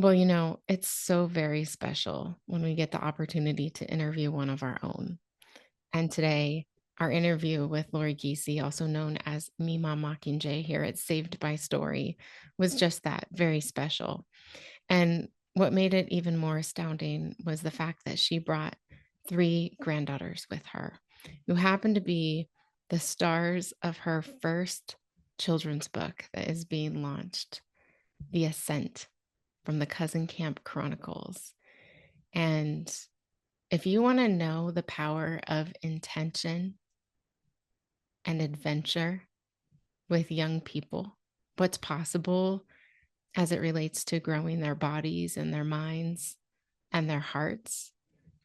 Well, it's so very special when we get the opportunity to interview one of our own. And today, our interview with Lori Giesey, also known as Mima Mockingjay here at Saved by Story, was just that, very special. And what made it even more astounding was the fact that she brought three granddaughters with her who happened to be the stars of her first children's book that is being launched, The Ascent from the Cousin Camp Chronicles. And if you want to know the power of intention and adventure with young people, what's possible as it relates to growing their bodies and their minds and their hearts,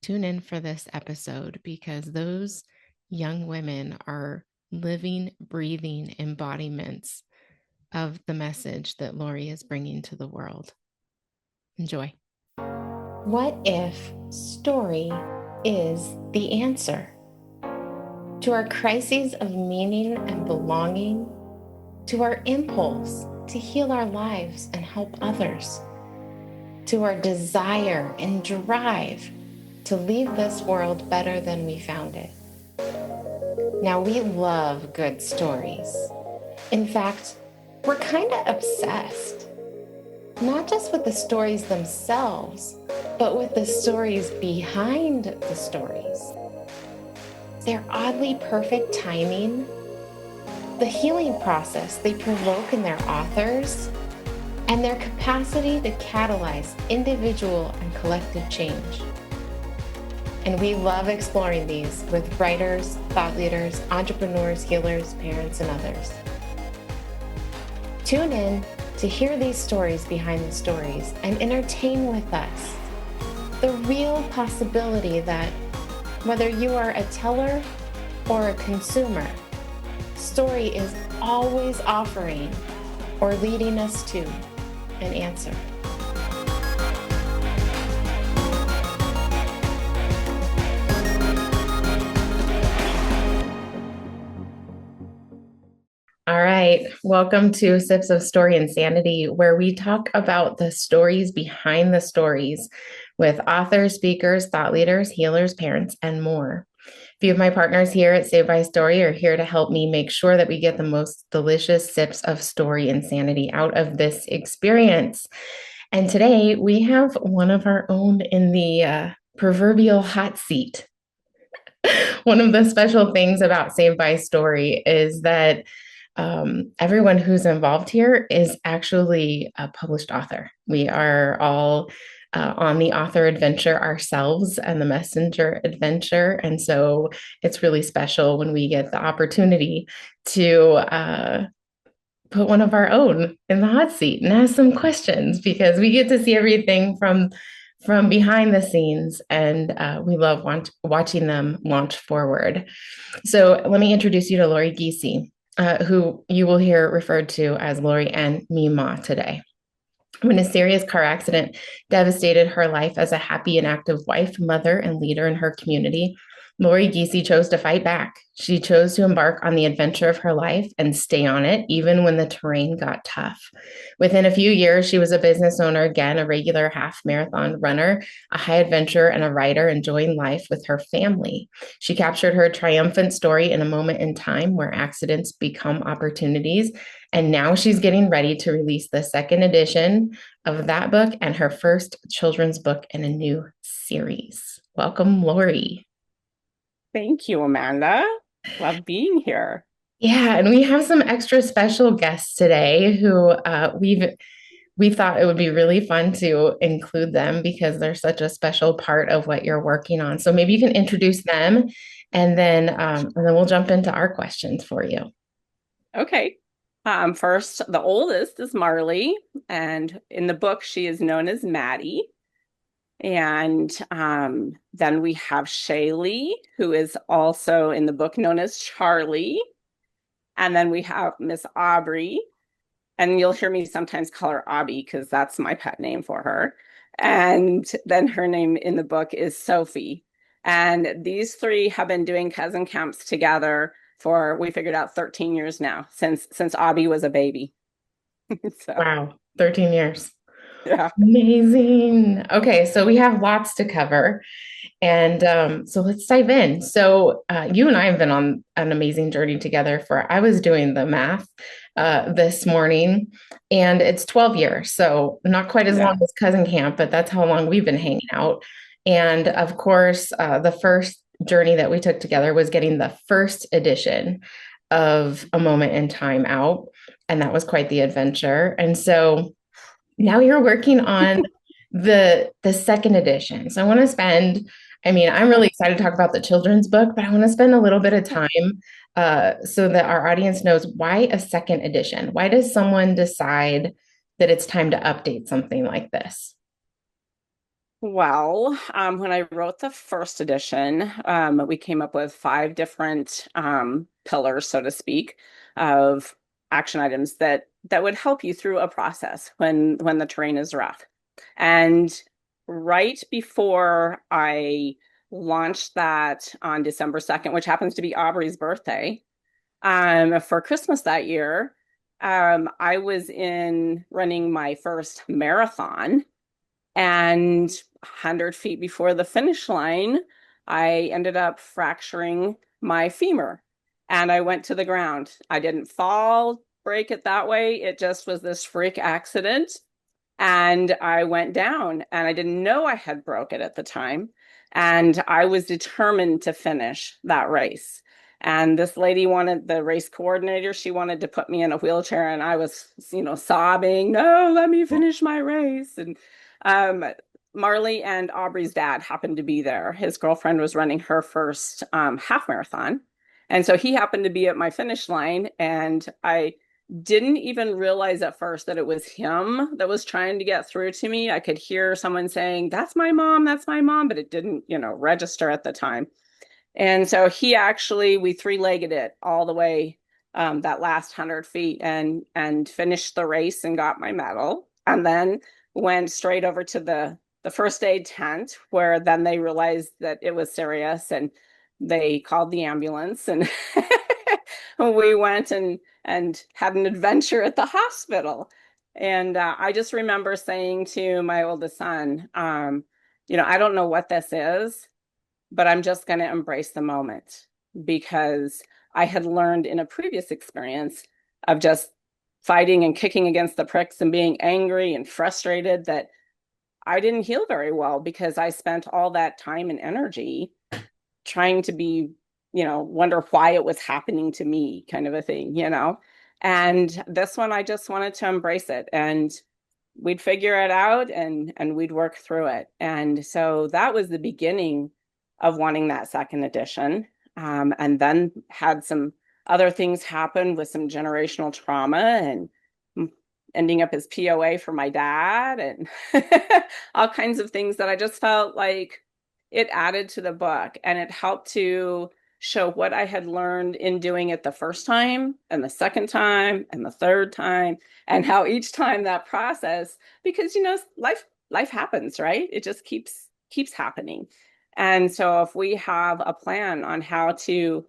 tune in for this episode because those young women are living, breathing embodiments of the message that Lori is bringing to the world. Enjoy. What if story is the answer to our crises of meaning and belonging, to our impulse to heal our lives and help others, to our desire and drive to leave this world better than we found it? Now, we love good stories. In fact, we're kind of obsessed, not just with the stories themselves, but with the stories behind the stories. Their oddly perfect timing, the healing process they provoke in their authors, and their capacity to catalyze individual and collective change. And we love exploring these with writers, thought leaders, entrepreneurs, healers, parents, and others. Tune in to hear these stories behind the stories and entertain with us the real possibility that whether you are a teller or a consumer, story is always offering or leading us to an answer. All right, welcome to Sips of Story and Sanity, where we talk about the stories behind the stories with authors, speakers, thought leaders, healers, parents, and more. A few of my partners here at Saved by Story are here to help me make sure that we get the most delicious sips of story and sanity out of this experience. And today we have one of our own in the proverbial hot seat. One of the special things about Saved by Story is that everyone who's involved here is actually a published author. We are all on the author adventure ourselves and the messenger adventure. And so it's really special when we get the opportunity to put one of our own in the hot seat and ask some questions because we get to see everything from behind the scenes, and we love watching them launch forward. So let me introduce you to Lori Giesey, who you will hear referred to as Lori and Mima today. When a serious car accident devastated her life as a happy and active wife, mother, and leader in her community, Lori Giesey chose to fight back. She chose to embark on the adventure of her life and stay on it, even when the terrain got tough. Within a few years, she was a business owner again, a regular half marathon runner, a high adventurer, and a writer enjoying life with her family. She captured her triumphant story in a moment in time where accidents become opportunities. And now she's getting ready to release the second edition of that book and her first children's book in a new series. Welcome, Lori. Thank you, Amanda. Love being here. Yeah, and we have some extra special guests today who we thought it would be really fun to include them because they're such a special part of what you're working on. So maybe you can introduce them, and then we'll jump into our questions for you. Okay. First, the oldest is Marley, and in the book, she is known as Maddie. And then we have Shaylee, who is also in the book known as Charlie. And then we have Miss Aubrey, and you'll hear me sometimes call her Abby because that's my pet name for her. And then her name in the book is Sophie. And these three have been doing cousin camps together for, we figured out, 13 years now, since Abby was a baby. So Wow, 13 years. Yeah. Amazing. Okay, so we have lots to cover. And so let's dive in. So you and I have been on an amazing journey together for, I was doing the math this morning, and it's 12 years. So not quite as long Yeah. as cousin camp, but that's how long we've been hanging out. And of course, the first journey that we took together was getting the first edition of A Moment in Time out. And that was quite the adventure. And so now you're working on the second edition. So I want to spend, I mean, I'm really excited to talk about the children's book, but I want to spend a little bit of time so that our audience knows why a second edition. Why does someone decide that it's time to update something like this? Well, when I wrote the first edition, we came up with five different pillars, so to speak, of action items that would help you through a process when the terrain is rough. And right before I launched that on December 2nd, which happens to be Aubrey's birthday, for Christmas that year, I was in running my first marathon. And 100 feet before the finish line, I ended up fracturing my femur and I went to the ground. I didn't fall, break it that way. It just was this freak accident. And I went down and I didn't know I had broke it at the time. And I was determined to finish that race. And this lady wanted, the race coordinator, she wanted to put me in a wheelchair and I was, sobbing, no, let me finish my race. And um, Marley and Aubrey's dad happened to be there. His girlfriend was running her first half marathon. And so he happened to be at my finish line. And I didn't even realize at first that it was him that was trying to get through to me. I could hear someone saying, that's my mom, but it didn't, register at the time. And so we three-legged it all the way that last 100 feet and finished the race and got my medal. And then went straight over to the first aid tent where then they realized that it was serious and they called the ambulance and we went and had an adventure at the hospital. And I just remember saying to my oldest son, I don't know what this is, but I'm just going to embrace the moment because I had learned in a previous experience of just fighting and kicking against the pricks and being angry and frustrated that I didn't heal very well because I spent all that time and energy trying to be, wonder why it was happening to me, kind of a thing. And this one, I just wanted to embrace it and we'd figure it out and we'd work through it. And so that was the beginning of wanting that second edition. And then had some other things happen with some generational trauma and ending up as POA for my dad and all kinds of things that I just felt like it added to the book and it helped to show what I had learned in doing it the first time and the second time and the third time and how each time that process because life happens, right? It just keeps happening. And so if we have a plan on how to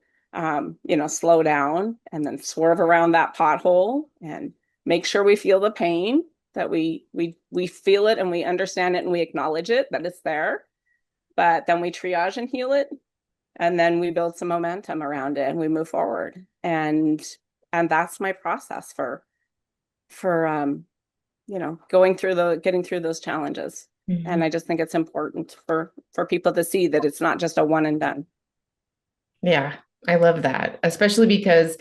slow down and then swerve around that pothole and make sure we feel the pain, that we feel it and we understand it and we acknowledge it that it's there, but then we triage and heal it and then we build some momentum around it and we move forward. And that's my process for getting through those challenges. And Mhm. I just think it's important for people to see that it's not just a one and done. Yeah, I love that, especially because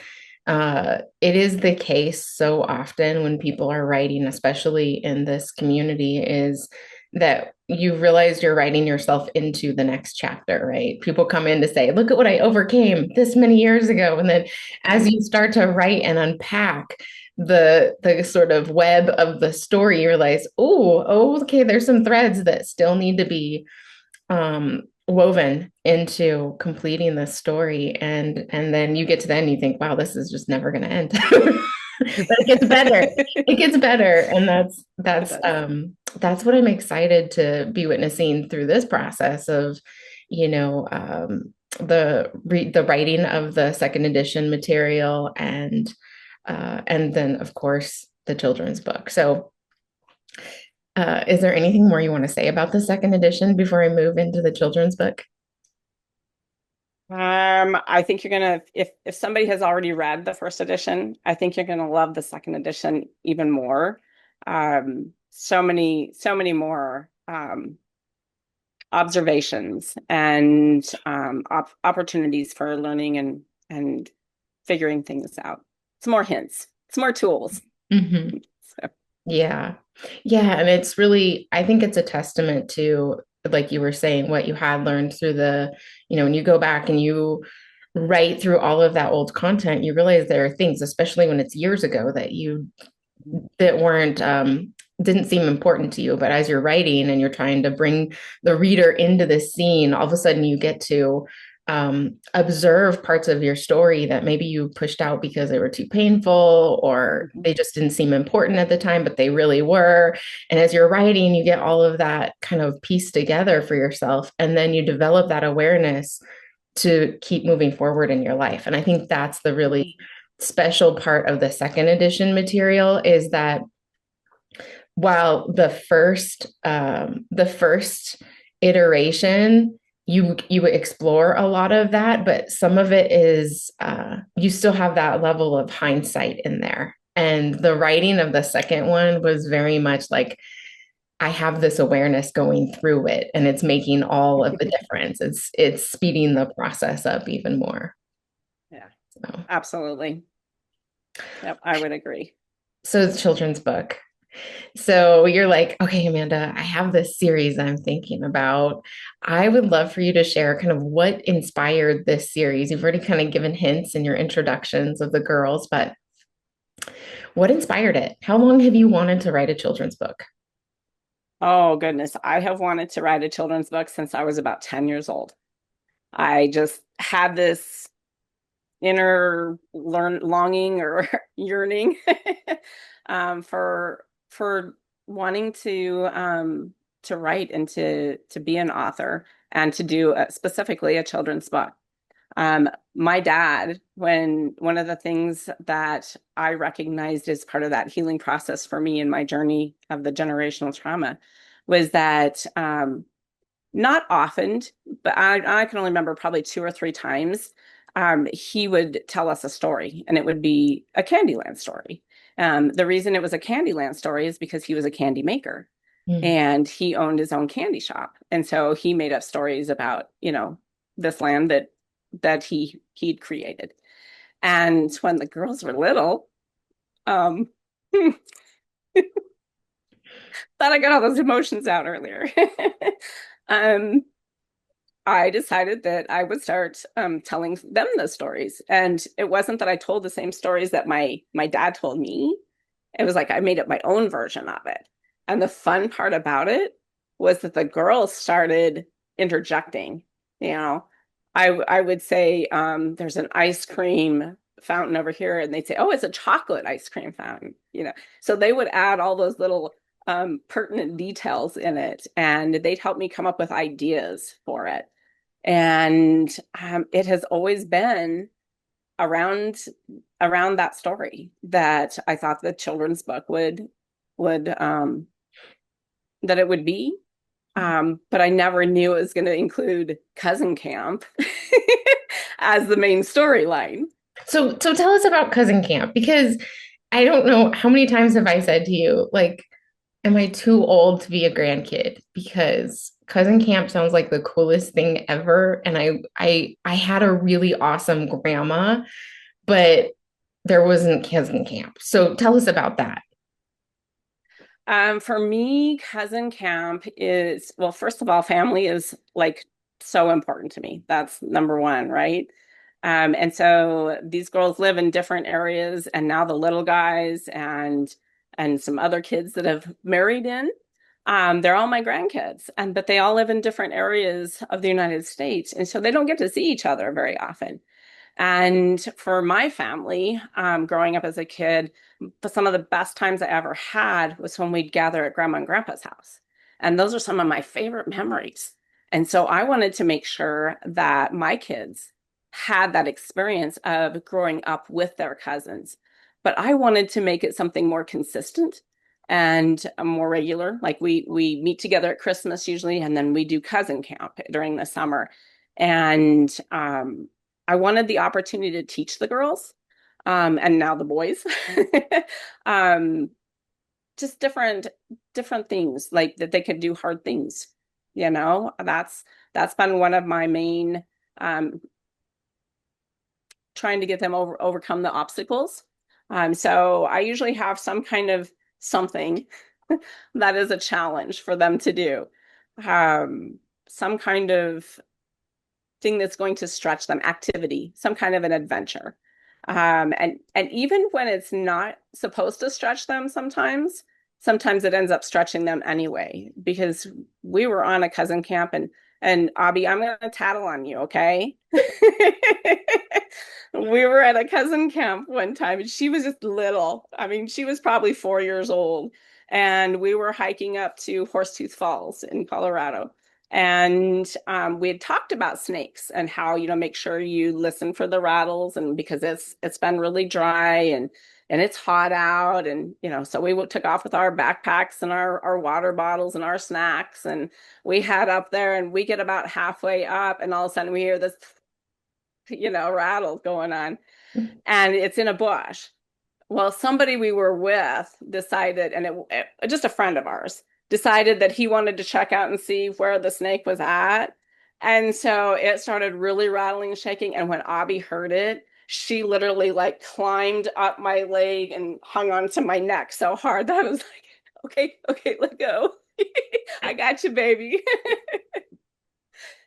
it is the case so often when people are writing, especially in this community, is that you realize you're writing yourself into the next chapter, right? People come in to say, look at what I overcame this many years ago. And then as you start to write and unpack the sort of web of the story, you realize, oh, okay, there's some threads that still need to be woven into completing this story, and then you get to the end, you think, wow, this is just never going to end. But it gets better. It gets better, and that's It that's does. um that's what I'm excited to be witnessing through this process of, you know, the writing of the second edition material, and then of course the children's book. So Is there anything more you want to say about the second edition before I move into the children's book? I think you're gonna if somebody has already read the first edition, I think you're gonna love the second edition even more. So many more observations and opportunities for learning and figuring things out. It's more hints. It's more tools. Hmm. So, Yeah. Yeah. And it's really, I think it's a testament to, like you were saying, what you had learned through when you go back and you write through all of that old content, you realize there are things, especially when it's years ago, that weren't didn't seem important to you. But as you're writing and you're trying to bring the reader into this scene, all of a sudden you get to observe parts of your story that maybe you pushed out because they were too painful or mhm. they just didn't seem important at the time, but they really were. And as you're writing, you get all of that kind of pieced together for yourself. And then you develop that awareness to keep moving forward in your life. And I think that's the really special part of the second edition material is that while the first iteration you explore a lot of that, but some of it is you still have that level of hindsight in there. And the writing of the second one was very much like I have this awareness going through it, and it's making all of the difference. It's speeding the process up even more. Yeah, So, absolutely. Yep, I would agree. so the children's book. So you're like, okay, Amanda, I have this series I'm thinking about. I would love for you to share kind of what inspired this series. You've already kind of given hints in your introductions of the girls, but what inspired it? How long have you wanted to write a children's book? Oh goodness, I have wanted to write a children's book since I was about 10 years old. I just had this inner longing or yearning for wanting to write and to be an author and to do specifically a children's book. My dad, when one of the things that I recognized as part of that healing process for me in my journey of the generational trauma was that not often, but I can only remember probably two or three times. He would tell us a story, and it would be a Candyland story. The reason it was a Candyland story is because he was a candy maker, Mm. and he owned his own candy shop, and so he made up stories about this land that he'd created. And when the girls were little, um, thought I got all those emotions out earlier. um, I decided that I would start telling them the stories. And it wasn't that I told the same stories that my dad told me. It was like I made up my own version of it. And the fun part about it was that the girls started interjecting. You know, I would say there's an ice cream fountain over here, and they'd say, "Oh, it's a chocolate ice cream fountain." So they would add all those little pertinent details in it, and they'd help me come up with ideas for it. And it has always been around that story that I thought the children's book would that it would be. But I never knew it was going to include cousin camp as the main storyline. So tell us about Cousin Camp because I don't know how many times have I said to you, like, am I too old to be a grandkid? Because cousin camp sounds like the coolest thing ever. And I had a really awesome grandma, but there wasn't cousin camp. So tell us about that. For me, cousin camp is, well, first of all, family is like so important to me. That's number one, right? And so these girls live in different areas, and now the little guys and some other kids that have married in, they're all my grandkids, and but they all live in different areas of the United States, and so they don't get to see each other very often. And for my family, growing up as a kid, some of the best times I ever had was when we'd gather at grandma and grandpa's house. And those are some of my favorite memories. And so I wanted to make sure that my kids had that experience of growing up with their cousins. But I wanted to make it something more consistent. and more regular. Like we meet together at Christmas usually, and then we do cousin camp during the summer. And I wanted the opportunity to teach the girls, and now the boys, um, just different things, like that they could do hard things. That's been one of my main, um, trying to get them overcome the obstacles. So I usually have some kind of something that is a challenge for them to do. Some kind of thing that's going to stretch them, activity, some kind of an adventure. And even when it's not supposed to stretch them, sometimes it ends up stretching them anyway. Because we were on a cousin camp, and Abby, I'm gonna tattle on you, okay? We were at a cousin camp one time, and she was just little. I mean, she was probably 4 years old, and we were hiking up to Horsetooth Falls in Colorado. And we had talked about snakes and how, make sure you listen for the rattles, and because it's been really dry and it's hot out, and so we took off with our backpacks and our water bottles and our snacks, and we head up there, and we get about halfway up, and all of a sudden we hear this, rattle going on, and it's in a bush. Well, somebody we were with decided, and just a friend of ours decided that he wanted to check out and see where the snake was at. And so it started really rattling and shaking. And when Abby heard it, she literally like climbed up my leg and hung onto my neck so hard that I was like, okay, okay, let go. I got you, baby.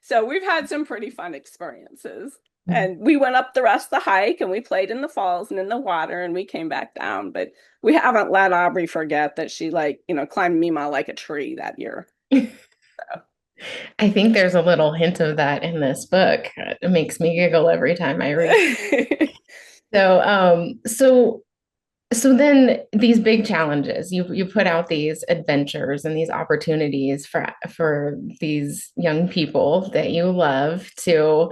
So we've had some pretty fun experiences. And we went up the rest of the hike, and we played in the falls and in the water, and we came back down. But we haven't let Aubrey forget that she, like, climbed Mima like a tree that year. So. I think there's a little hint of that in this book. It makes me giggle every time I read. So, so then these big challenges, you put out these adventures and these opportunities for these young people that you love to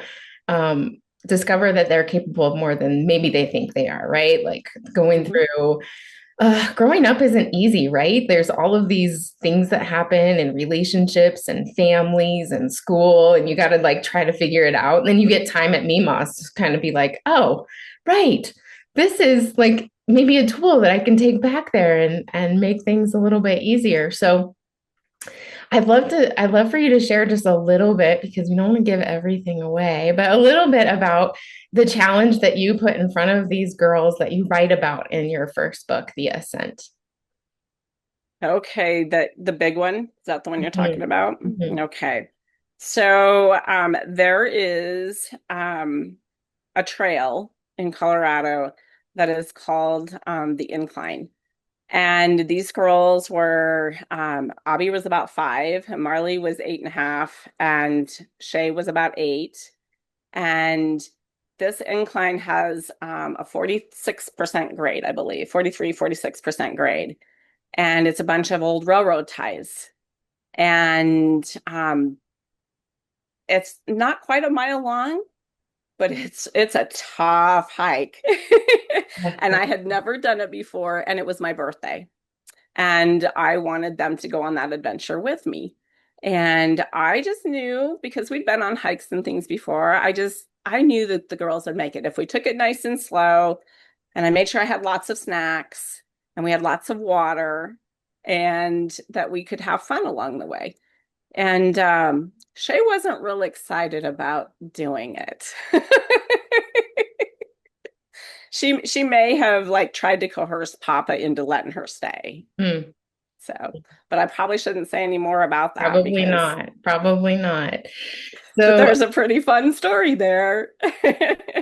discover that they're capable of more than maybe they think they are, right? Like going Mhm. through growing up isn't easy, right? There's all of these things that happen in relationships and families and school, and you got to like try to figure it out. And then you get time at Mimas to kind of be like, oh, right, this is like maybe a tool that I can take back there and make things a little bit easier. So I'd love for you to share just a little bit because we don't want to give everything away, but a little bit about the challenge that you put in front of these girls that you write about in your first book, The Ascent. Okay, the big one, is that the one you're talking Mhm. about? Mhm. Okay. So there is a trail in Colorado that is called the Incline. And these girls were, Abby was about 5, and Marley was 8.5, and Shay was about 8. And this incline has a 46% grade, I believe, 43, 46% grade. And it's a bunch of old railroad ties. And it's not quite a mile long, but it's a tough hike. And I had never done it before, and it was my birthday. And I wanted them to go on that adventure with me. And I just knew, because we'd been on hikes and things before, I knew that the girls would make it if we took it nice and slow. And I made sure I had lots of snacks, and we had lots of water, and that we could have fun along the way. And Shay wasn't real excited about doing it. She may have like tried to coerce Papa into letting her stay. Mm, So, but I probably shouldn't say any more about that probably because, not. Probably not. but So there's a pretty fun story there.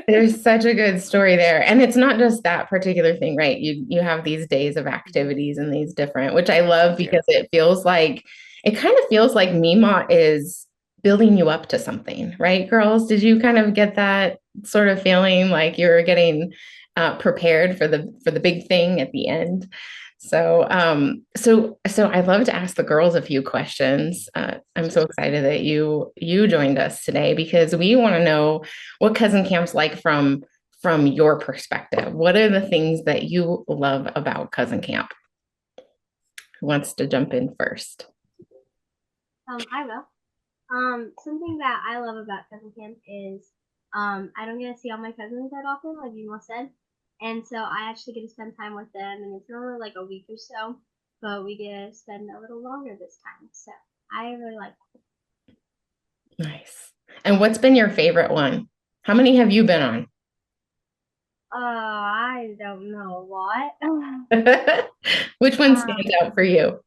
there's such a good story there. And it's not just that particular thing, right? You have these days of activities and these different, which I I love do. because it kind of feels like Mima is building you up to something, right, girls? Did you kind of get that sort of feeling like you were getting prepared for the big thing at the end? So I'd love to ask the girls a few questions. I'm so excited that you joined us today because we want to know what cousin camp's like from your perspective. What are the things that you love about cousin camp? Who wants to jump in first? I will. Something that I love about cousin camp is I don't get to see all my cousins that often, like you said, and so I actually get to spend time with them, and it's normally like a week or so, but we get to spend a little longer this time, so I really like it. Nice. And what's been your favorite one? How many have you been on? I don't know a lot. Which one stands um, out for you?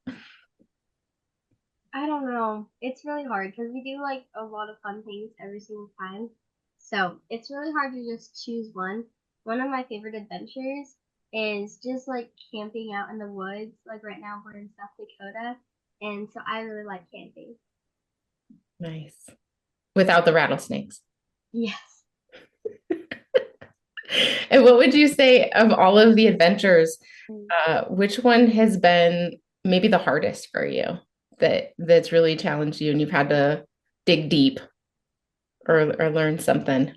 I don't know. It's really hard because we do like a lot of fun things every single time. So it's really hard to just choose one. One of my favorite adventures is just like camping out in the woods. Like right now we're in South Dakota. And so I really like camping. Nice. Without the rattlesnakes. Yes. And what would you say of all of the adventures, which one has been maybe the hardest for you that's really challenged you and you've had to dig deep or learn something?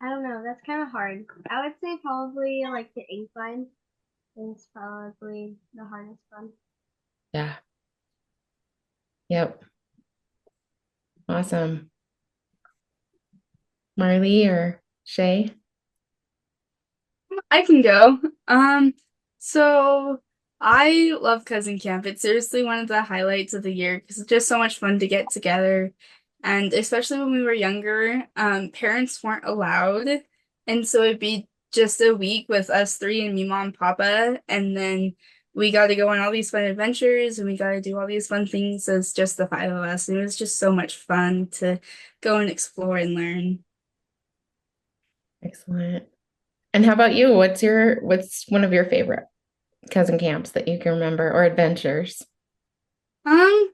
I don't know. That's kind of hard. I would say probably like the incline is probably the hardest one. Yeah. Yep. Awesome. Marley or Shay? I can go. So I love cousin camp. It's seriously one of the highlights of the year because it's just so much fun to get together. And especially when we were younger, parents weren't allowed. And so it'd be just a week with us three and me, mom, papa. And then we got to go on all these fun adventures and we got to do all these fun things as just the five of us. And it was just so much fun to go and explore and learn. Excellent. And how about you? What's one of your favorite cousin camps that you can remember or adventures? Um,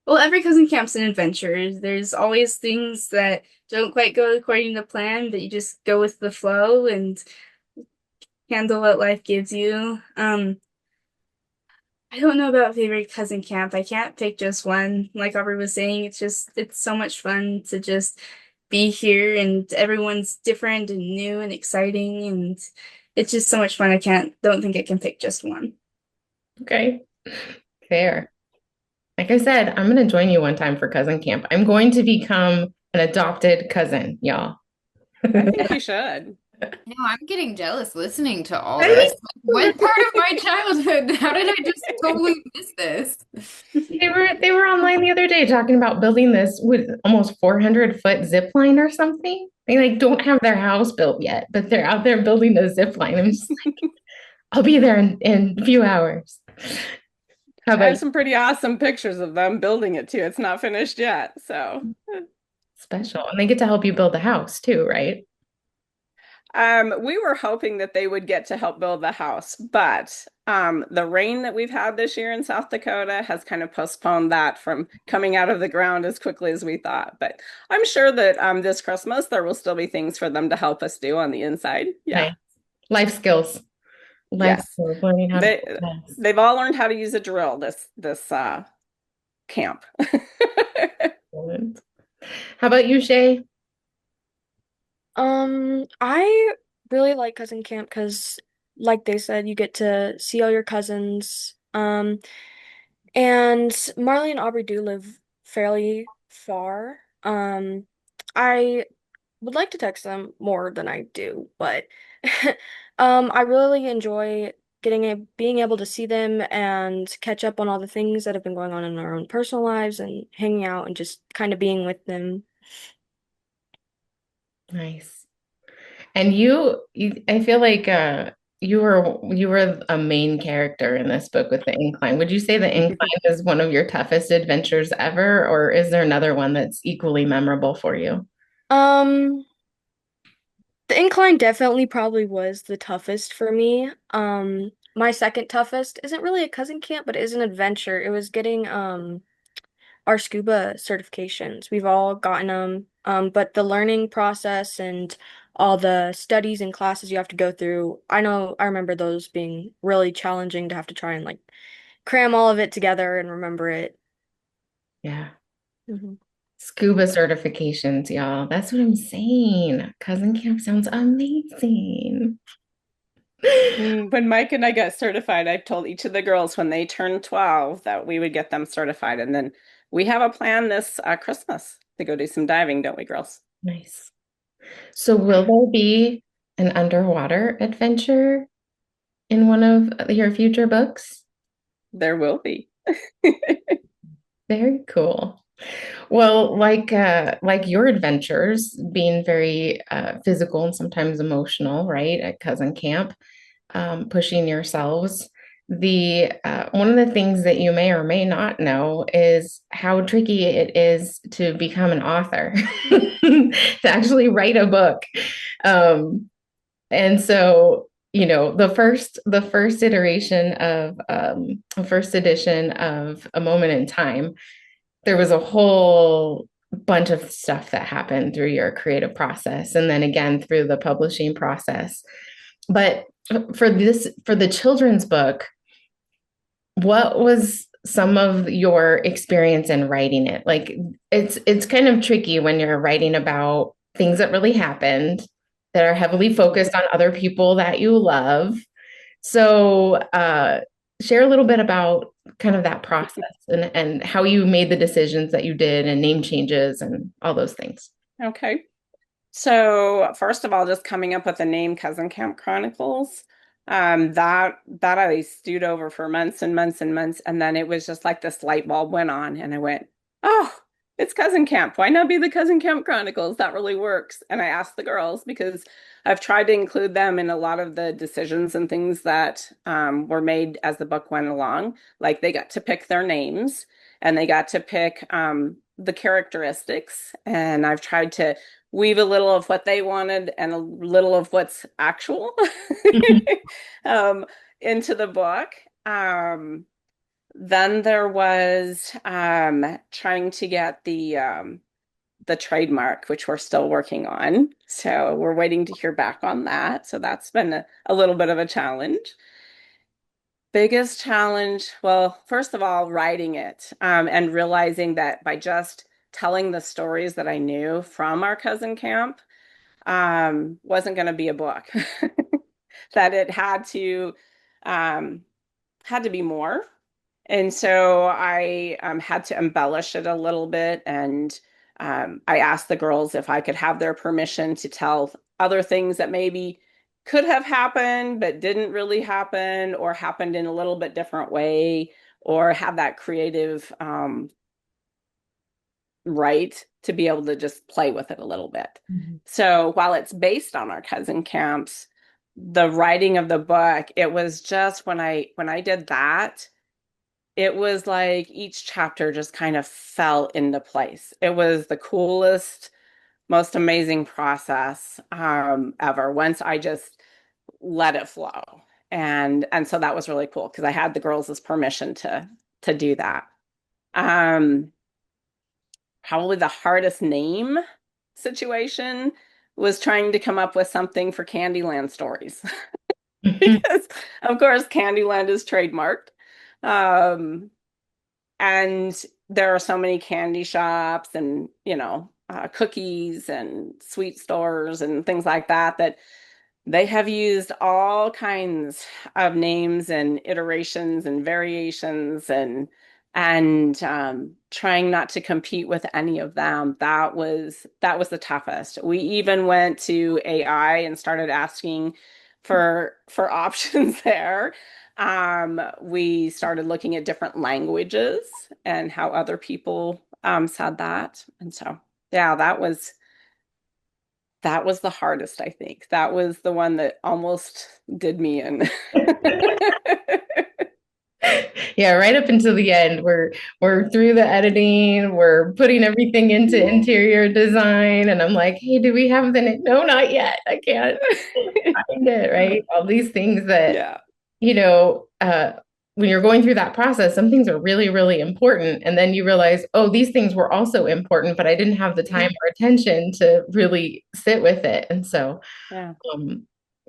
Well, every cousin camp's an adventure. There's always things that don't quite go according to plan, but you just go with the flow and handle what life gives you. I don't know about favorite cousin camp. I can't pick just one. Like Aubrey was saying, it's so much fun to just be here and everyone's different and new and exciting and it's just so much fun. Don't think I can pick just one. Okay, fair. Like I said, I'm going to join you one time for cousin camp. I'm going to become an adopted cousin, y'all. I think you should. No, I'm getting jealous listening to all Right? this. Like, what part of my childhood? How did I just totally miss this? They were online the other day talking about building this with almost 400-foot zip line or something. They like don't have their house built yet, but they're out there building a zip line. I'm just like, I'll be there in a few hours. How I about have you? some pretty awesome pictures of them building it too. It's not finished yet. So, Special. And they get to help you build the house too, right? we were hoping that they would get to help build the house, but the rain that we've had this year in South Dakota has kind of postponed that from coming out of the ground as quickly as we thought. But I'm sure that this Christmas there will still be things for them to help us do on the inside. Yeah. Nice. Life skills. Life Yes. skills, learning how to They build a house. they've all learned how to use a drill this camp. Excellent. How about you, Shay? I really like cousin camp because, like they said, you get to see all your cousins. And Marley and Aubrey do live fairly far. I would like to text them more than I do, but I really enjoy being able to see them and catch up on all the things that have been going on in our own personal lives and hanging out and just kind of being with them. Nice. And I feel like you were a main character in this book with the incline. Would you say the incline is one of your toughest adventures ever, or is there another one that's equally memorable for you? Um, the incline definitely probably was the toughest for me. My second toughest isn't really a cousin camp, but it is an adventure. It was getting our scuba certifications. We've all gotten them, but the learning process and all the studies and classes you have to go through, I remember those being really challenging to have to try and like cram all of it together and remember it. Yeah. Hmm. Scuba certifications, y'all. That's what I'm saying. Cousin camp sounds amazing. When Mike and I got certified, I told each of the girls when they turned 12 that we would get them certified. And then we have a plan this Christmas to go do some diving, don't we, girls? Nice. So will there be an underwater adventure in one of your future books? There will be. Very cool. Well, like your adventures being very physical and sometimes emotional, right? At cousin camp, pushing yourselves. The one of the things that you may or may not know is how tricky it is to become an author, to actually write a book. And so, the first iteration of first edition of A Moment in Time, there was a whole bunch of stuff that happened through your creative process and then again through the publishing process. But for the children's book, what was some of your experience in writing it? Like it's kind of tricky when you're writing about things that really happened that are heavily focused on other people that you love. So share a little bit about kind of that process and how you made the decisions that you did and name changes and all those things. Okay. So first of all, just coming up with the name Cousin Camp Chronicles, that I stewed over for months and months and months, and then it was just like this light bulb went on, and I went, "Oh, it's Cousin Camp. Why not be the Cousin Camp Chronicles? That really works." And I asked the girls because I've tried to include them in a lot of the decisions and things that were made as the book went along. Like they got to pick their names, and they got to pick the characteristics, and I've tried to weave a little of what they wanted and a little of what's actual um, into the book. Then there was trying to get the trademark, which we're still working on. So we're waiting to hear back on that. So that's been a little bit of a challenge. Biggest challenge, well, first of all, writing it and realizing that by just telling the stories that I knew from our cousin camp wasn't going to be a book. That it um, had to be more. And so I had to embellish it a little bit. And I asked the girls if I could have their permission to tell other things that maybe could have happened, but didn't really happen, or happened in a little bit different way, or have that creative right to be able to just play with it a little bit. Mhm. So while it's based on our cousin camps, the writing of the book, it was just when I did that, it was like each chapter just kind of fell into place. It was the coolest, most amazing process ever once I just let it flow. And so that was really cool because I had the girls' permission to do that. Um, Probably the hardest name situation was trying to come up with something for Candyland stories because of course Candyland is trademarked. Um, and there are so many candy shops and cookies and sweet stores and things like that that they have used all kinds of names and iterations and variations and trying not to compete with any of them. That was the toughest. We even went to AI and started asking for options there. We started looking at different languages and how other people said that. And so, yeah, that was the hardest, I think. That was the one that almost did me in. Yeah, right up until the end, we're through the editing, we're putting everything into interior design, and I'm like, hey, do we have the no, not yet. I can't find it, right? All these things that, Yeah. you know, uh, when you're going through that process, some things are really, really important. And then you realize, oh, these things were also important, but I didn't have the time or attention to really sit with it. And so, Yeah.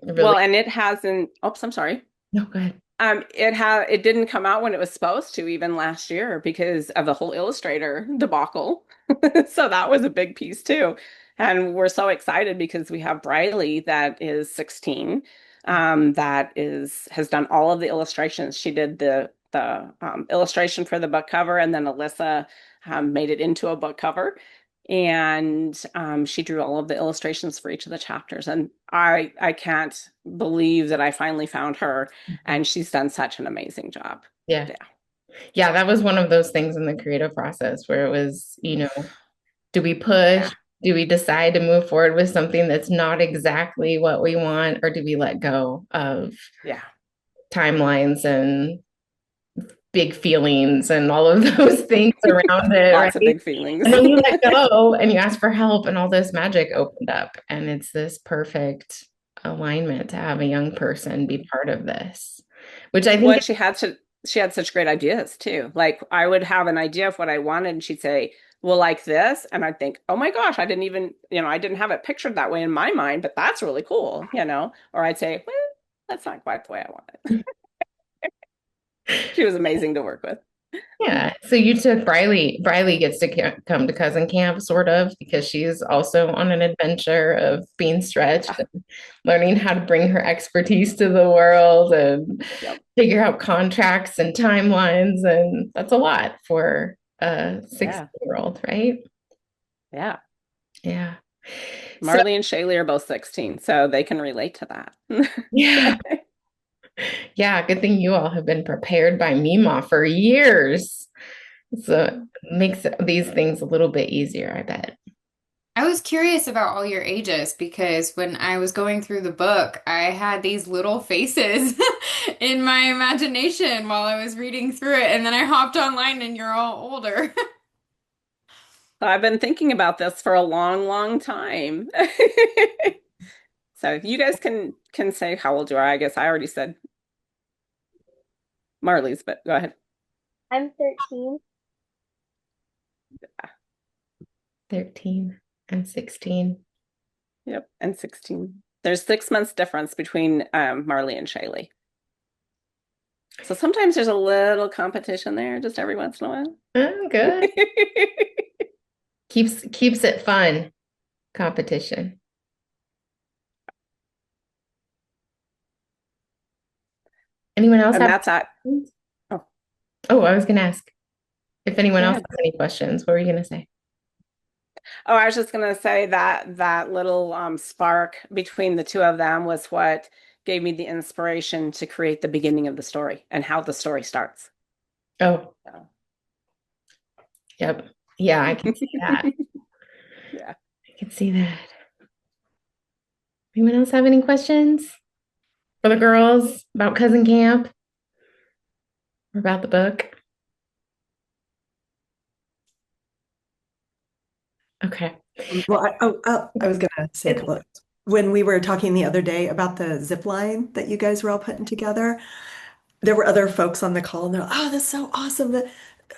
really, Well, and it hasn't, oops, I'm sorry. no, go ahead. It didn't come out when it was supposed to even last year because of the whole Illustrator debacle. So that was a big piece too. And we're so excited because we have Briley that is 16. that has done all of the illustrations. She did the illustration for the book cover, and then Alyssa made it into a book cover. And she drew all of the illustrations for each of the chapters. And I can't believe that I finally found her, and she's done such an amazing job. Yeah. Yeah. Yeah, that was one of those things in the creative process where it was, do we push? Yeah. Do we decide to move forward with something that's not exactly what we want, or do we let go of Yeah. timelines and big feelings and all of those things around it, right? Lots of big feelings. And then you let go and you ask for help, and all this magic opened up. And it's this perfect alignment to have a young person be part of this, which I think Well, she had such great ideas too. Like I would have an idea of what I wanted, and she'd say, well, like this. And I'd think, oh my gosh, I didn't even, I didn't have it pictured that way in my mind, but that's really cool, Or I'd say, well, that's not quite the way I want it. She was amazing to work with. yeah. So you took Briley. Briley gets to come to cousin camp, sort of, because she's also on an adventure of being stretched and learning how to bring her expertise to the world and Yep. figure out contracts and timelines. And that's a lot for a 16-year-old, right? Yeah. Yeah. Marley and Shaylee are both 16, so they can relate to that. Yeah. Yeah, good thing you all have been prepared by Mima for years. So it makes these things a little bit easier, I bet. I was curious about all your ages because when I was going through the book, I had these little faces in my imagination while I was reading through it, and then I hopped online and you're all older. So I've been thinking about this for a long, long time. So if you guys can say how old you are, I guess I already said Marley's, but go ahead. I'm 13. 13 and 16. Yep, and 16. There's 6 months difference between Marley and Shaylee. So sometimes there's a little competition there, just every once in a while. Oh, good. Keeps it fun, competition. Anyone else And have that's at oh, I was gonna ask if anyone go else ahead. has any questions. What were you gonna say? Oh, I was just gonna say that little spark between the two of them was what gave me the inspiration to create the beginning of the story and how the story starts. Oh, So. yep. Yeah, I can see that. Yeah. I can see that. Anyone else have any questions for the girls about cousin camp or about the book? Okay. Well, I was gonna say a couple of, when we were talking the other day about the zip line that you guys were all putting together, there were other folks on the call and they're like, oh, that's so awesome.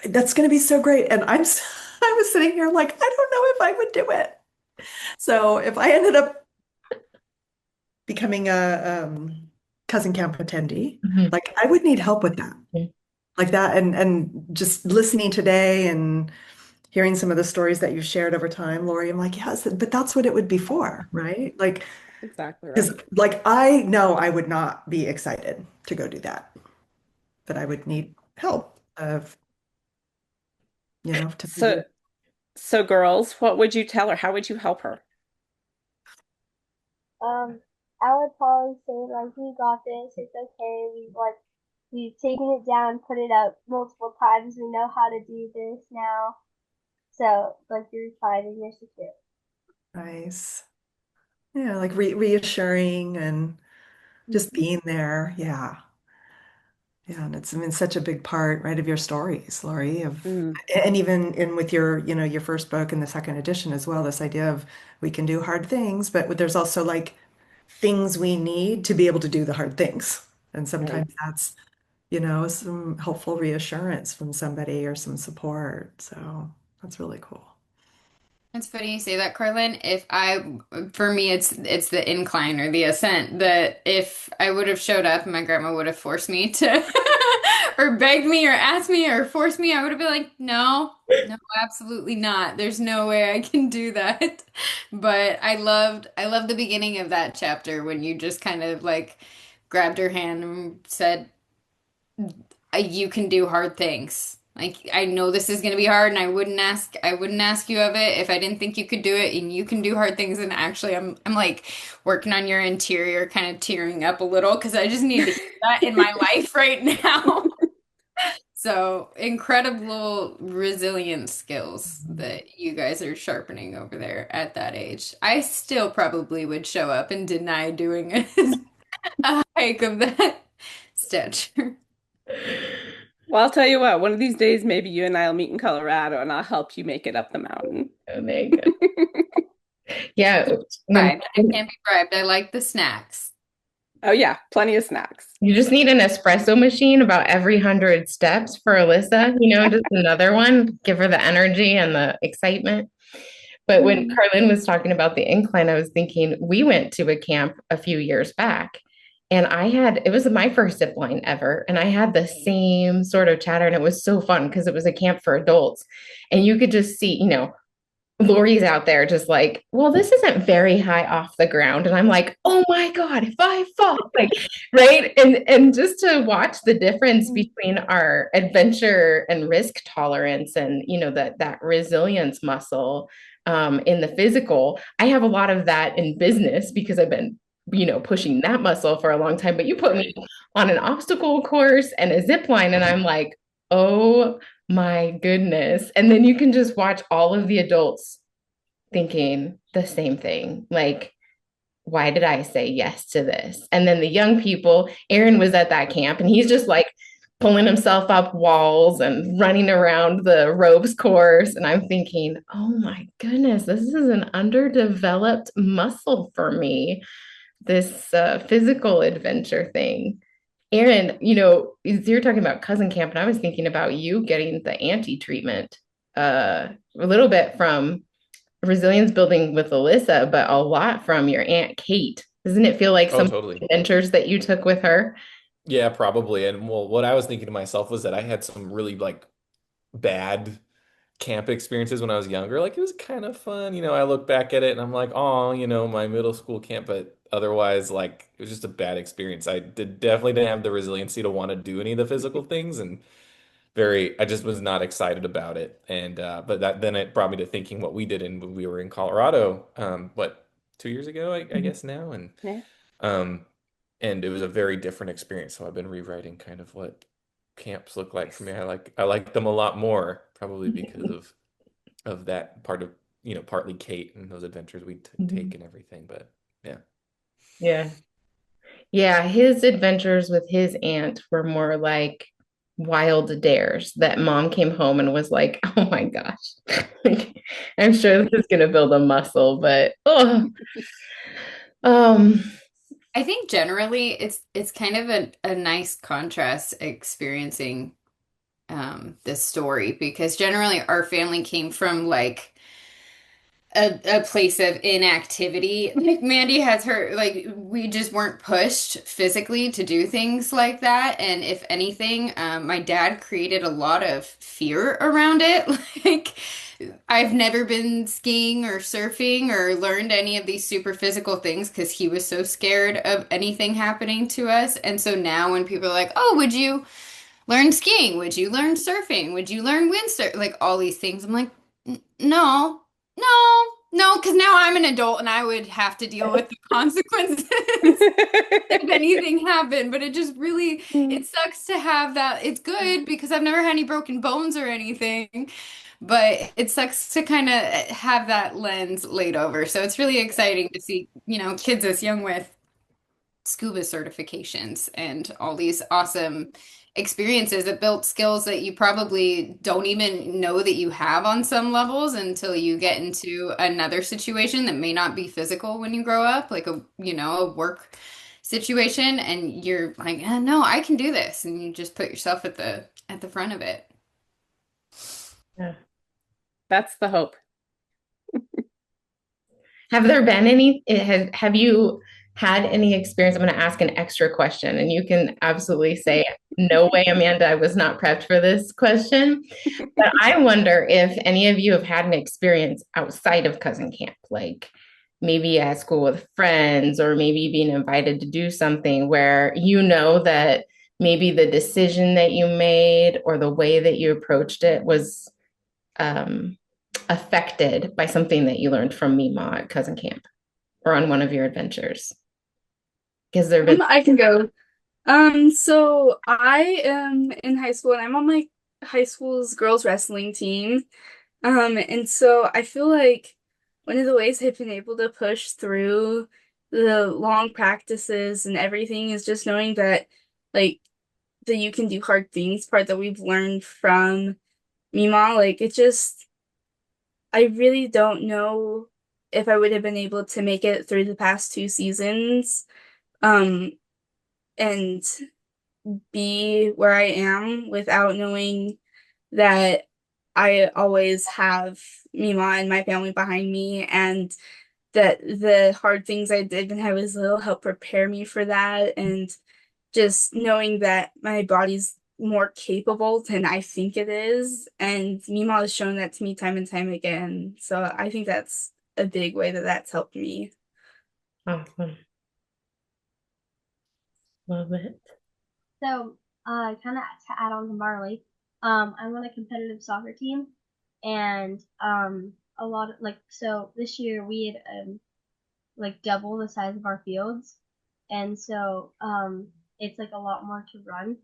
That's gonna be so great. And I was sitting here like, I don't know if I would do it. So if I ended up becoming a cousin camp attendee, Mhm. like I would need help with that. Mhm. Like that and just listening today and hearing some of the stories that you've shared over time, Lori, I'm like, yes, but that's what it would be for, right? Like, Exactly right. because like I know I would not be excited to go do that, but I would need help of, to So figure. so girls, what would you tell her? How would you help her? I would probably say like we got this. It's okay. We've taken it down, put it up multiple times. We know how to do this now. So like you're fine and you're secure. Nice. Yeah, like reassuring and just being there. Yeah. Yeah, and it's, I mean, such a big part, right, of your stories, Lori, Mm, and even in with your, your first book and the second edition as well, this idea of we can do hard things, but there's also like things we need to be able to do the hard things. And right. sometimes that's, some helpful reassurance from somebody or some support. So that's really cool. It's funny you say that, Carlin. For me, it's the incline or the ascent that if I would have showed up, my grandma would have forced me to or begged me or asked me or forced me, I would have been like, no, no, absolutely not. There's no way I can do that. But I loved the beginning of that chapter when you just kind of like grabbed her hand and said, you can do hard things. Like I know this is gonna be hard, and I wouldn't ask you of it if I didn't think you could do it, and you can do hard things. And actually, I'm like working on your interior, kind of tearing up a little because I just need to hear that in my life right now. So incredible resilience skills that you guys are sharpening over there at that age. I still probably would show up and deny doing a hike of that stature. Well, I'll tell you what, one of these days, maybe you and I will meet in Colorado and I'll help you make it up the mountain. Oh, there you go. Yeah, when Bribed. I can't be bribed. I like the snacks. Oh, yeah, plenty of snacks. you just need an espresso machine about every 100 steps for Alyssa, just another one, give her the energy and the excitement. But when Carlin was talking about the incline, I was thinking we went to a camp a few years back and it was my first zip line ever. And I had the same sort of chatter. And it was so fun because it was a camp for adults. And you could just see, Lori's out there just like, well, this isn't very high off the ground. And I'm like, oh my God, if I fall, like, right. And just to watch the difference between our adventure and risk tolerance and, that resilience muscle in the physical. I have a lot of that in business because I've been, pushing that muscle for a long time. But you put me on an obstacle course and a zip line, and I'm like, oh my goodness. And then you can just watch all of the adults thinking the same thing. Like, why did I say yes to this? And then the young people, Aaron was at that camp and he's just like pulling himself up walls and running around the ropes course. And I'm thinking, oh my goodness, this is an underdeveloped muscle for me, this physical adventure thing. Aaron, you're talking about cousin camp, and I was thinking about you getting the anti-treatment a little bit from resilience building with Alyssa, but a lot from your Aunt Kate. Doesn't it feel like Oh, some totally. adventures that you took with her? Yeah, probably. And well, what I was thinking to myself was that I had some really like bad camp experiences when I was younger. Like it was kind of fun. I look back at it and I'm like, oh, my middle school camp, but otherwise, like it was just a bad experience. Definitely didn't have the resiliency to want to do any of the physical things and I just was not excited about it. And but then it brought me to thinking what we did when we were in Colorado, 2 years ago, I guess now. And Yeah. um and it was a very different experience. So I've been rewriting kind of what camps look like for me. I like them a lot more, probably because of that part of, partly Kate and those adventures we take and everything. But yeah. Yeah. Yeah, his adventures with his aunt were more like wild dares that mom came home and was like, oh my gosh. Like, I'm sure this is gonna build a muscle, but um I think generally it's kind of a nice contrast experiencing this story because generally our family came from like a place of inactivity. Like Mandy has her, like we just weren't pushed physically to do things like that. And if anything, my dad created a lot of fear around it. Like I've never been skiing or surfing or learned any of these super physical things because he was so scared of anything happening to us. And so now when people are like, oh, would you learn skiing? Would you learn surfing? Would you learn windsurf? Like all these things. I'm like, No, no, because now I'm an adult and I would have to deal with the consequences if anything happened. But it just really, it sucks to have that. It's good because I've never had any broken bones or anything, but it sucks to kind of have that lens laid over. So it's really exciting to see, kids this young with scuba certifications and all these awesome experiences that built skills that you probably don't even know that you have on some levels until you get into another situation that may not be physical when you grow up, like a work situation, and you're like, no, I can do this, and you just put yourself at the front of it. yeah. That's the hope. Have there been any have you had any experience, I'm going to ask an extra question, and you can absolutely say, no way, Amanda, I was not prepped for this question. But I wonder if any of you have had an experience outside of cousin camp, like maybe at school with friends, or maybe being invited to do something where you know that maybe the decision that you made or the way that you approached it was um, affected by something that you learned from Mima at cousin camp or on one of your adventures. Because there have been I can go. So I am in high school and I'm on my high school's girls wrestling team. And so I feel like one of the ways I've been able to push through the long practices and everything is just knowing that like that you can do hard things, part that we've learned from Mima. Like it just I really don't know if I would have been able to make it through the past 2 seasons. Um, and be where I am without knowing that I always have Mima and my family behind me, and that the hard things I did when I was little helped prepare me for that, and just knowing that my body's more capable than I think it is, and Mima has shown that to me time and time again. So I think that's a big way that that's helped me. awesome. Love it. So, kind of to add on to Marley, I'm on a competitive soccer team, and a lot of like so this year we had like double the size of our fields, and so it's like a lot more to run,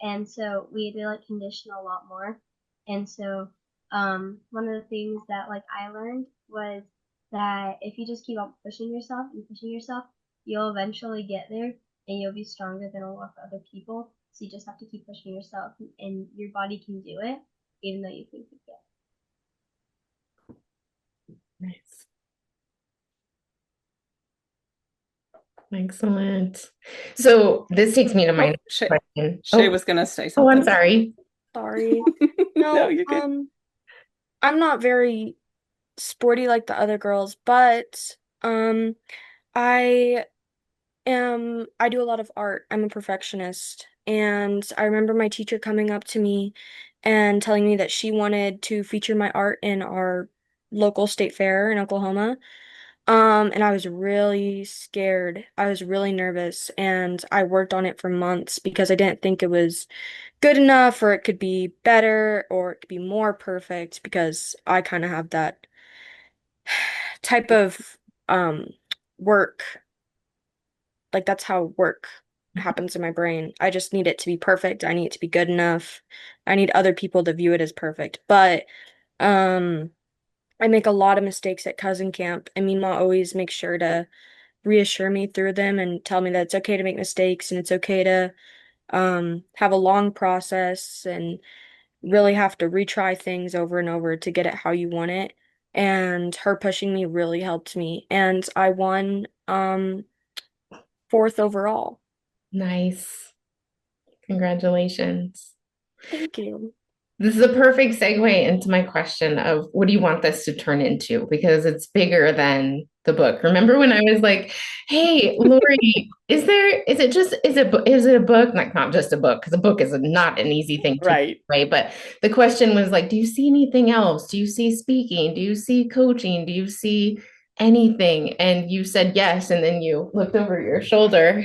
and so we had to like condition a lot more, and so one of the things that like I learned was that if you just keep on pushing yourself and pushing yourself, you'll eventually get there, and you'll be stronger than a lot of other people. So you just have to keep pushing yourself, and your body can do it, even though you think you can't. Nice. Excellent. So this takes me to my Oh, next question. Shay was gonna say Oh, I'm something. sorry. Sorry. No, No, you're good. I'm not very sporty like the other girls, but I I do a lot of art. I'm a perfectionist. And I remember my teacher coming up to me and telling me that she wanted to feature my art in our local state fair in Oklahoma. And I was really scared. I was really nervous, and I worked on it for months because I didn't think it was good enough, or it could be better, or it could be more perfect because I kind of have that type of um work. Like that's how work happens in my brain. I just need it to be perfect. I need it to be good enough. I need other people to view it as perfect. But um I make a lot of mistakes at cousin camp, and Mima always makes sure to reassure me through them and tell me that it's okay to make mistakes and it's okay to have a long process and really have to retry things over and over to get it how you want it. And her pushing me really helped me. And I won fourth overall. Nice. Congratulations. Thank you. This is a perfect segue into my question of what do you want this to turn into? Because it's bigger than the book. Remember when I was like, "Hey, Lori, is it a book? Like not just a book, because a book is not an easy thing to Right. write. But the question was like, do you see anything else? Do you see speaking? Do you see coaching? Do you see anything?" And you said yes, and then you looked over your shoulder.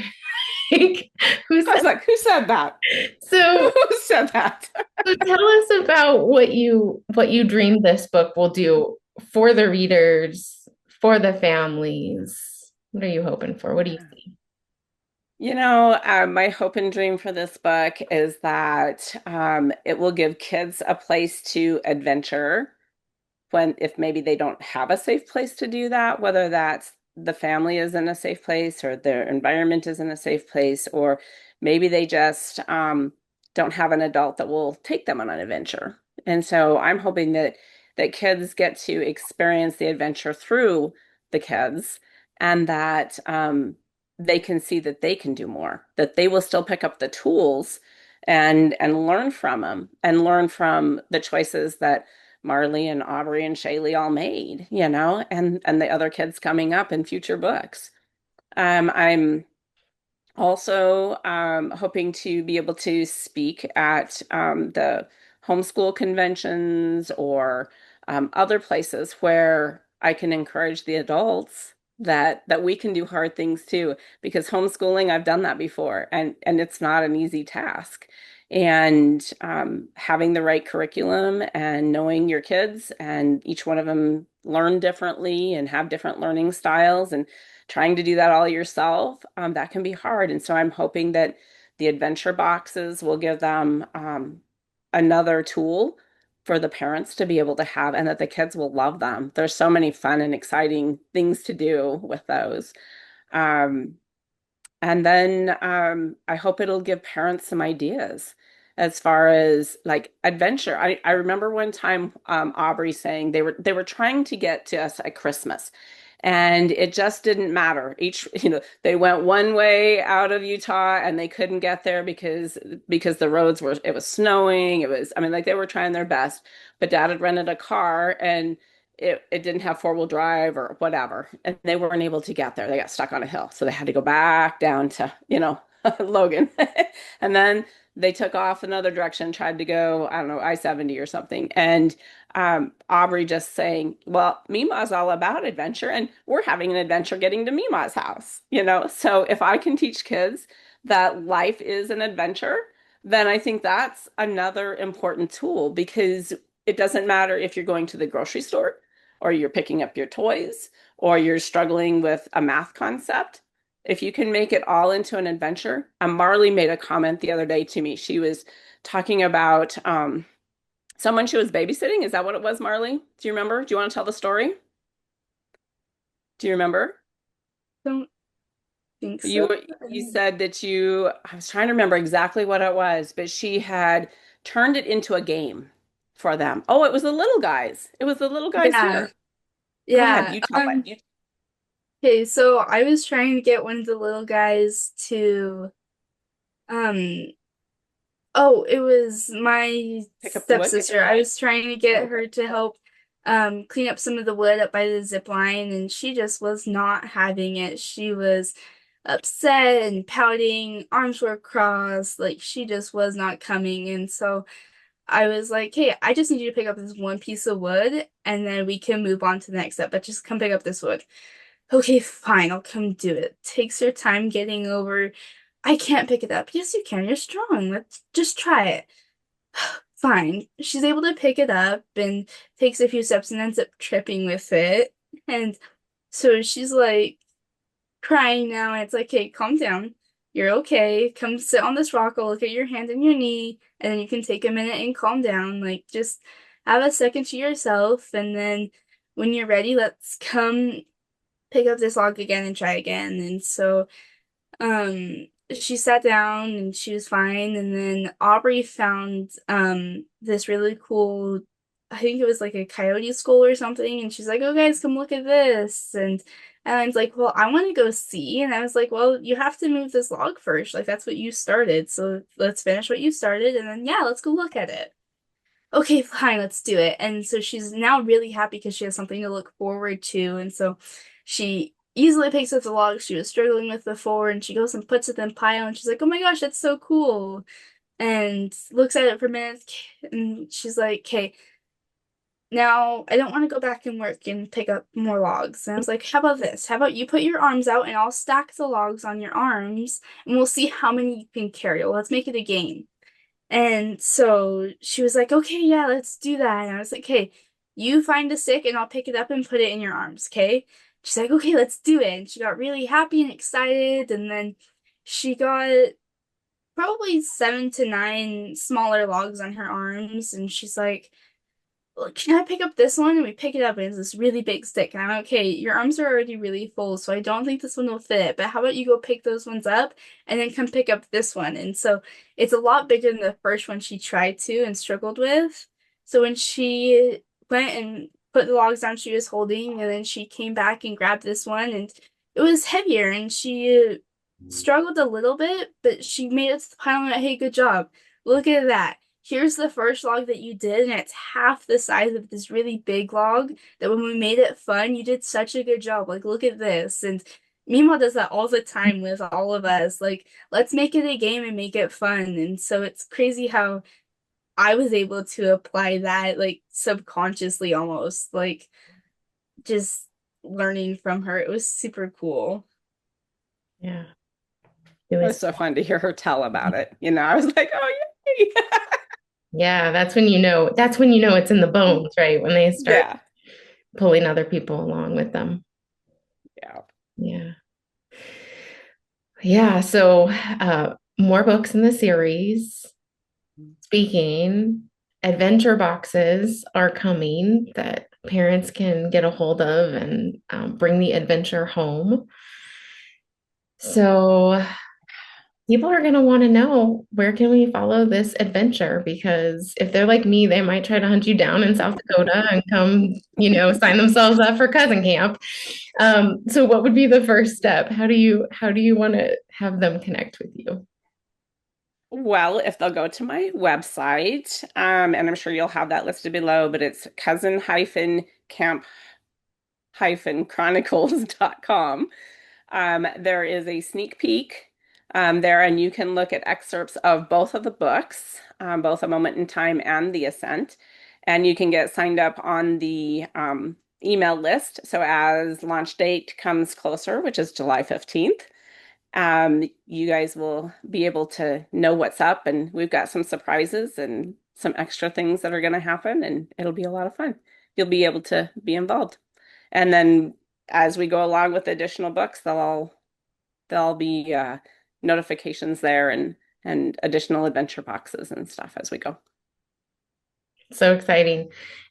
Like, who I was said like, who said that? so? Who said that? So tell us about what you dream this book will do for the readers, for the families. What are you hoping for? What do you see? My hope and dream for this book is that it will give kids a place to adventure when if maybe they don't have a safe place to do that, whether that's the family is in a safe place or their environment is in a safe place, or maybe they just don't have an adult that will take them on an adventure. And so I'm hoping that kids get to experience the adventure through the kids, and that they can see that they can do more, that they will still pick up the tools and learn from them and learn from the choices that Marley and Aubrey and Shaylee all made, and the other kids coming up in future books. I'm also hoping to be able to speak at the homeschool conventions or other places where I can encourage the adults that we can do hard things too. Because homeschooling, I've done that before, and it's not an easy task. And having the right curriculum and knowing your kids and each one of them learn differently and have different learning styles and trying to do that all yourself, that can be hard. And so I'm hoping that the adventure boxes will give them another tool for the parents to be able to have, and that the kids will love them. There's so many fun and exciting things to do with those. Um, and then I hope it'll give parents some ideas as far as like adventure. I remember one time Aubrey saying they were trying to get to us at Christmas, and it just didn't matter. They went one way out of Utah and they couldn't get there because the roads were it was snowing. I mean, like they were trying their best, but Dad had rented a car and it didn't have four-wheel drive or whatever, and they weren't able to get there. They got stuck on a hill, so they had to go back down to, Logan. And then they took off another direction, tried to go, I don't know, I-70 or something. And Aubrey just saying, well, Mima's all about adventure, and we're having an adventure getting to Mima's house. So if I can teach kids that life is an adventure, then I think that's another important tool, because it doesn't matter if you're going to the grocery store or you're picking up your toys or you're struggling with a math concept. If you can make it all into an adventure. Marley made a comment the other day to me. She was talking about someone she was babysitting. Is that what it was, Marley? Do you remember? Do you want to tell the story? Do you remember? Don't think You so. you said that I was trying to remember exactly what it was, but she had turned it into a game for them. Oh, it was the little guys. It was the little guys Yeah, here. Go ahead, yeah. you tell it. Okay, so I was trying to get one of the little guys to um oh, it was my Pick up the wood. stepsister. I was trying to Oh, get okay. her to help clean up some of the wood up by the zip line, and she just was not having it. She was upset and pouting, arms were crossed, like she just was not coming. And so I was like, hey, I just need you to pick up this one piece of wood and then we can move on to the next step, but just come pick up this wood. Okay, fine, I'll come do it. Takes her time getting over. I can't pick it up. Yes, you can. You're strong. Let's just try it. Fine. She's able to pick it up and takes a few steps and ends up tripping with it. And so she's like crying now. And it's like, hey, calm down. You're okay. Come sit on this rock. I'll look at your hand and your knee. And then you can take a minute and calm down. Like, just have a second to yourself. And then when you're ready, let's come pick up this log again and try again. And so she sat down and she was fine. And then Aubrey found this really cool, I think it was like a coyote skull or something, and she's like, oh guys, come look at this. And I was like, well, I want to go see. And I was like, well, you have to move this log first. Like that's what you started. So let's finish what you started and then yeah, let's go look at it. Okay, fine, let's do it. And so she's now really happy because she has something to look forward to. And so she easily picks up the log she was struggling with before and she goes and puts it in the pile and she's like, oh my gosh, that's so cool. And looks at it for a minute and she's like, okay, now I don't want to go back and work and pick up more logs. And I was like, how about this? How about you put your arms out and I'll stack the logs on your arms and we'll see how many you can carry. Let's make it a game. And so she was like, okay, yeah, let's do that. And I was like, okay, you find a stick and I'll pick it up and put it in your arms, okay? She's like, okay, let's do it. And she got really happy and excited. And then she got probably 7 to 9 smaller logs on her arms. And she's like, look, can I pick up this one? And we pick it up and it's this really big stick. And I'm like, okay, your arms are already really full, so I don't think this one will fit. But how about you go pick those ones up and then come pick up this one? And so it's a lot bigger than the first one she tried to and struggled with. So when she went and put the logs down she was holding, and then she came back and grabbed this one, and it was heavier, and she struggled a little bit, but she made it to the pile and went, hey, good job. Look at that. Here's the first log that you did, and it's half the size of this really big log that when we made it fun, you did such a good job. Like, look at this. And Mima does that all the time with all of us. Like, let's make it a game and make it fun. And so it's crazy how I was able to apply that like subconsciously almost, like just learning from her. It was super cool. Yeah. It It was was so fun to hear her tell about it. I was like, oh, yay. Yeah, that's when you know it's in the bones, right? When they start Yeah. pulling other people along with them. Yeah. Yeah. Yeah, so more books in the series. Speaking, adventure boxes are coming that parents can get a hold of and bring the adventure home. So people are going to want to know, where can we follow this adventure? Because if they're like me, they might try to hunt you down in South Dakota and come, sign themselves up for cousin camp. So what would be the first step? How do you want to have them connect with you? Well, if they'll go to my website, and I'm sure you'll have that listed below, but it's cousin-camp-chronicles.com. There is a sneak peek there, and you can look at excerpts of both of the books, both A Moment in Time and The Ascent, and you can get signed up on the email list. So as launch date comes closer, which is July 15th, you guys will be able to know what's up, and we've got some surprises and some extra things that are going to happen, and it'll be a lot of fun. You'll be able to be involved. And then as we go along with additional books, there'll be notifications there and additional adventure boxes and stuff as we go. So exciting.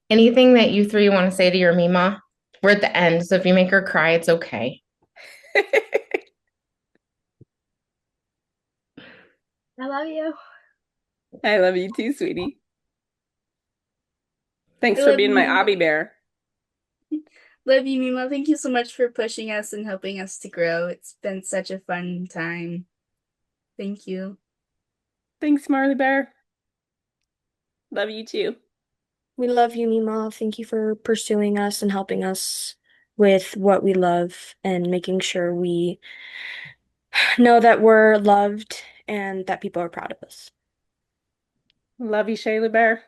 Anything that you three want to say to your Mima? We're at the end, so if you make her cry, it's okay. I love you. I love you too, sweetie. I Thanks for love being my you. obby bear. Love you, Mima. Thank you so much for pushing us and helping us to grow. It's been such a fun time. Thank you. Thanks, Marley Bear. Love you too. We love you, Mima. Thank you for pursuing us and helping us with what we love and making sure we know that we're loved and that people are proud of us. Love you, Shayla Bear.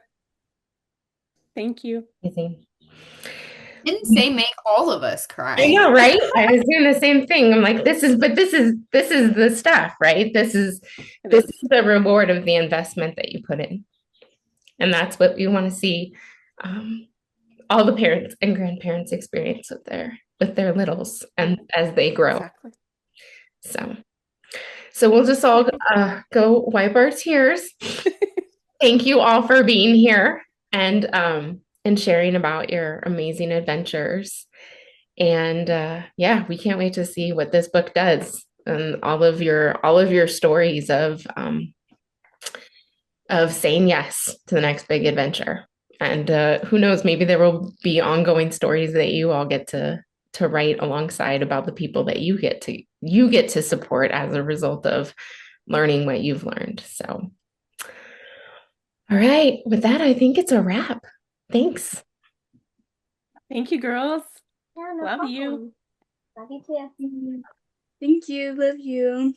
Thank you. Amazing. Didn't say make all of us I cry. know, right? I was doing the same thing. I'm like, this is the stuff, right? This is It this is. is the reward of the investment that you put in. And that's what we want to see all the parents and grandparents experience with their littles and as they grow. Exactly. So we'll just all go wipe our tears. Thank you all for being here and sharing about your amazing adventures. And yeah, we can't wait to see what this book does and all of your stories of saying yes to the next big adventure. And who knows, maybe there will be ongoing stories that you all get to write alongside about the people that you get to support as a result of learning what you've learned. So, all right, with that, I think it's a wrap. Thanks. Thank you, girls. Yeah, no Love you. problem. Love you too. Thank you. Love you.